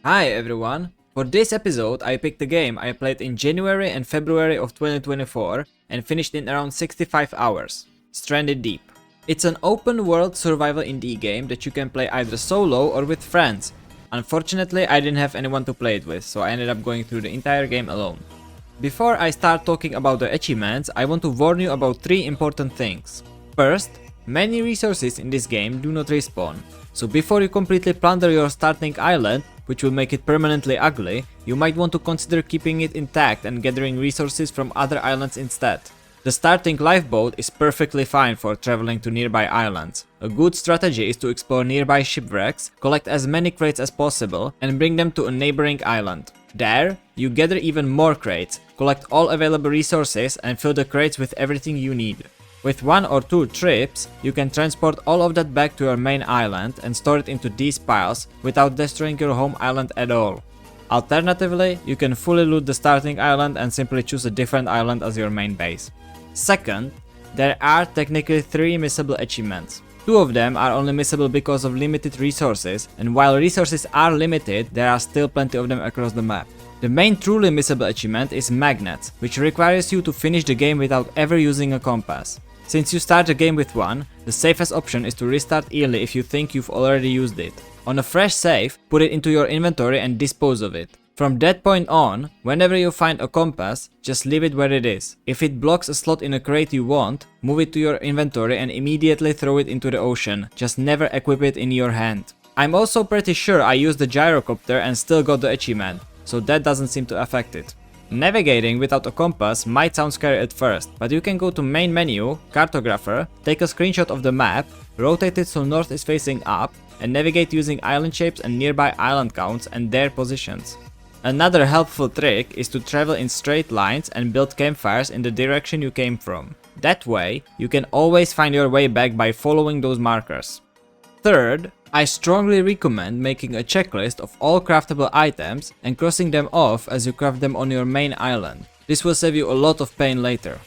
Hi everyone! For this episode I picked a game I played in January and February of 2024 and finished in around 65 hours. Stranded Deep. It's an open world survival indie game that you can play either solo or with friends. Unfortunately I didn't have anyone to play it with, so I ended up going through the entire game alone. Before I start talking about the achievements, I want to warn you about 3 important things. First, many resources in this game do not respawn, so before you completely plunder your starting island, which will make it permanently ugly, you might want to consider keeping it intact and gathering resources from other islands instead. The starting lifeboat is perfectly fine for traveling to nearby islands. A good strategy is to explore nearby shipwrecks, collect as many crates as possible, and bring them to a neighboring island. There, you gather even more crates, collect all available resources, and fill the crates with everything you need. With 1 or 2 trips, you can transport all of that back to your main island and store it into these piles without destroying your home island at all. Alternatively, you can fully loot the starting island and simply choose a different island as your main base. Second, there are technically 3 missable achievements. 2 of them are only missable because of limited resources, and while resources are limited, there are still plenty of them across the map. The main truly missable achievement is Magnets, which requires you to finish the game without ever using a compass. Since you start the game with one, the safest option is to restart early if you think you've already used it. On a fresh save, put it into your inventory and dispose of it. From that point on, whenever you find a compass, just leave it where it is. If it blocks a slot in a crate you want, move it to your inventory and immediately throw it into the ocean, just never equip it in your hand. I'm also pretty sure I used the gyrocopter and still got the achievement, so that doesn't seem to affect it. Navigating without a compass might sound scary at first, but you can go to main menu, cartographer, take a screenshot of the map, rotate it so north is facing up, and navigate using island shapes and nearby island counts and their positions. Another helpful trick is to travel in straight lines and build campfires in the direction you came from. That way, you can always find your way back by following those markers. Third, I strongly recommend making a checklist of all craftable items and crossing them off as you craft them on your main island. This will save you a lot of pain later.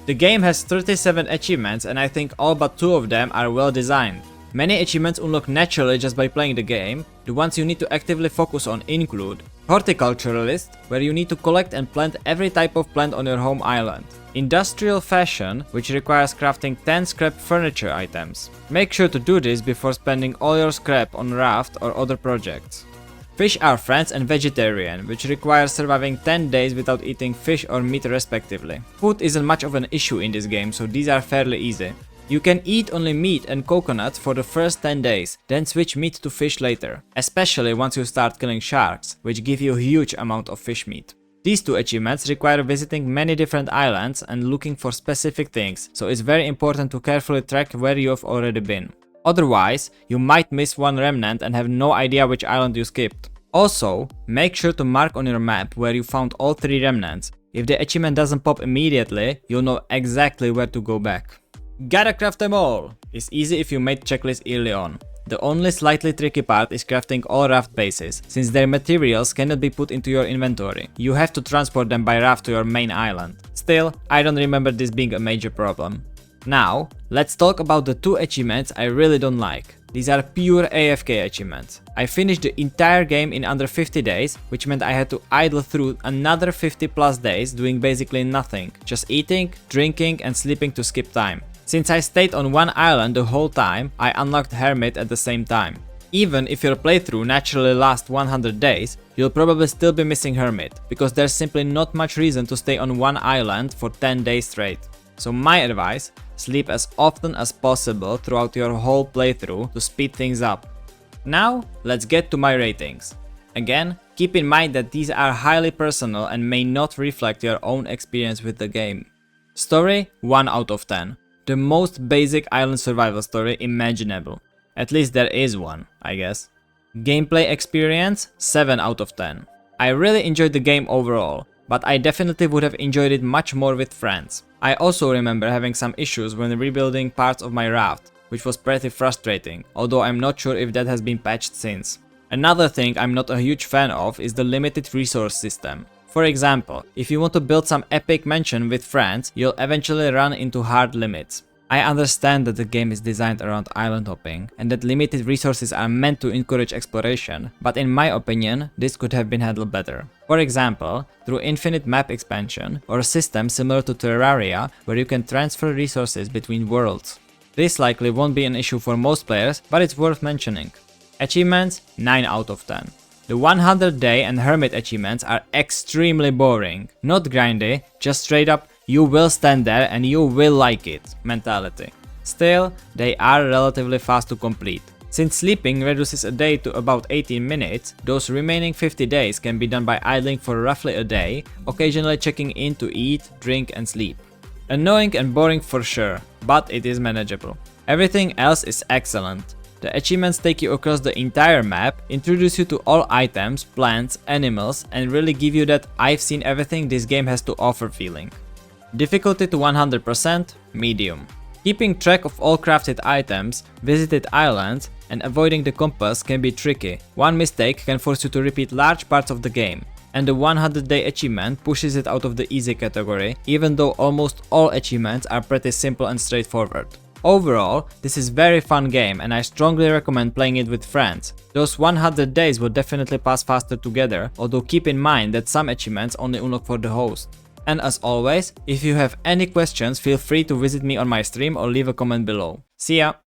The game has 37 achievements and I think all but 2 of them are well designed. Many achievements unlock naturally just by playing the game. The ones you need to actively focus on include Horticulturalist, where you need to collect and plant every type of plant on your home island. Industrial Fashion, which requires crafting 10 scrap furniture items. Make sure to do this before spending all your scrap on raft or other projects. Fish Are Friends and Vegetarian, which requires surviving 10 days without eating fish or meat respectively. Food isn't much of an issue in this game, so these are fairly easy. You can eat only meat and coconuts for the first 10 days, then switch meat to fish later, especially once you start killing sharks, which give you a huge amount of fish meat. These 2 achievements require visiting many different islands and looking for specific things, so it's very important to carefully track where you have already been. Otherwise, you might miss one remnant and have no idea which island you skipped. Also, make sure to mark on your map where you found all 3 remnants. If the achievement doesn't pop immediately, you'll know exactly where to go back. Gotta craft them all! It's easy if you made checklist early on. The only slightly tricky part is crafting all raft bases, since their materials cannot be put into your inventory. You have to transport them by raft to your main island. Still, I don't remember this being a major problem. Now, let's talk about the 2 achievements I really don't like. These are pure AFK achievements. I finished the entire game in under 50 days, which meant I had to idle through another 50 plus days doing basically nothing, just eating, drinking and sleeping to skip time. Since I stayed on one island the whole time, I unlocked Hermit at the same time. Even if your playthrough naturally lasts 100 days, you'll probably still be missing Hermit, because there's simply not much reason to stay on one island for 10 days straight. So my advice, sleep as often as possible throughout your whole playthrough to speed things up. Now, let's get to my ratings. Again, keep in mind that these are highly personal and may not reflect your own experience with the game. Story, 1 out of 10. The most basic island survival story imaginable. At least there is one, I guess. Gameplay experience, 7 out of 10. I really enjoyed the game overall, but I definitely would have enjoyed it much more with friends. I also remember having some issues when rebuilding parts of my raft, which was pretty frustrating, although I'm not sure if that has been patched since. Another thing I'm not a huge fan of is the limited resource system. For example, if you want to build some epic mansion with friends, you'll eventually run into hard limits. I understand that the game is designed around island hopping and that limited resources are meant to encourage exploration, but in my opinion, this could have been handled better. For example, through infinite map expansion or a system similar to Terraria where you can transfer resources between worlds. This likely won't be an issue for most players, but it's worth mentioning. Achievements, 9 out of 10. The 100 day and hermit achievements are extremely boring, not grindy, just straight up you will stand there and you will like it mentality. Still, they are relatively fast to complete. Since sleeping reduces a day to about 18 minutes, those remaining 50 days can be done by idling for roughly a day, occasionally checking in to eat, drink and sleep. Annoying and boring for sure, but it is manageable. Everything else is excellent. The achievements take you across the entire map, introduce you to all items, plants, animals, and really give you that I've seen everything this game has to offer feeling. Difficulty to 100%, medium. Keeping track of all crafted items, visited islands, and avoiding the compass can be tricky. One mistake can force you to repeat large parts of the game, and the 100-day achievement pushes it out of the easy category, even though almost all achievements are pretty simple and straightforward. Overall, this is a very fun game and I strongly recommend playing it with friends. Those 100 days will definitely pass faster together, although keep in mind that some achievements only unlock for the host. And as always, if you have any questions, feel free to visit me on my stream or leave a comment below. See ya!